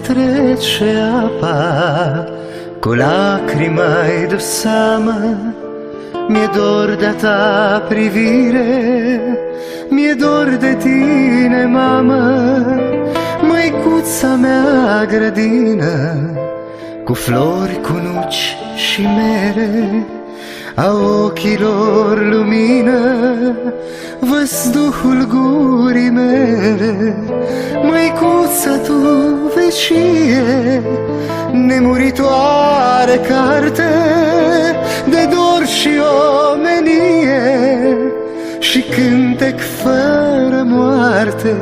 trece apa cu lacrima-i de seamă. Mi-e dor de-a ta privire, mi-e dor de tine, mamă. Măicuța mea grădină, cu flori, cu nuci și mere, a ochilor lumină, văzduhul gurii mele. Măicuța tu vecie, nemuritoare carte de dor și omenie și cântec fără moarte.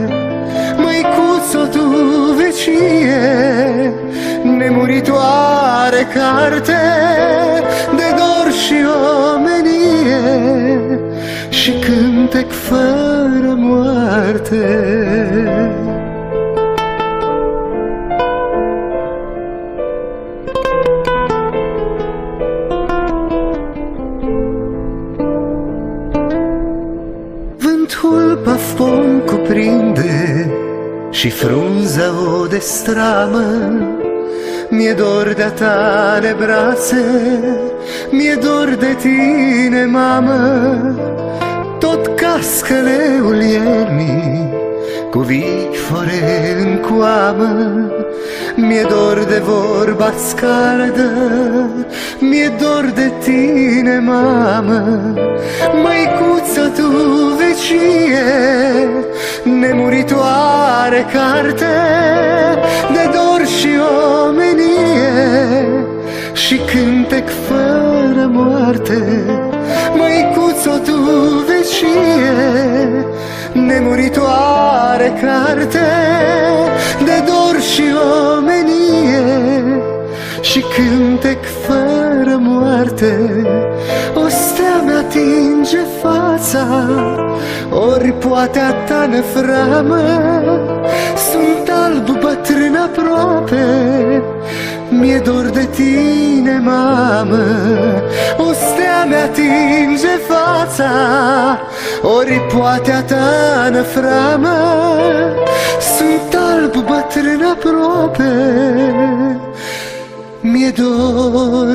Măicuțo tu vecie, nemuritoare carte de dor și omenie și cântec fără moarte. Vântul pafon cuprinde și frunza o destramă. Mi-e dor de-a tale brațe, mi-e dor de tine, mamă. Tot cascăleul iernii cu vifore în coamă. Mi-e dor de vorba scaldă, mi-e dor de tine, mamă. Măicuța tu vecie, nemuritoare carte de dor și omenie și cântec fără moarte. Măicuțo tu vecie, nemuritoare carte de dor și omenie și cântec fără moarte. O stea mi-atinge fața, ori poate a ta năframă. Sunt alb bătrân aproape, mi-e dor de tine, mamă. O stea mi-atinge fața, ori poate a ta năframă. Sunt alb bătrân aproape, mi-e dor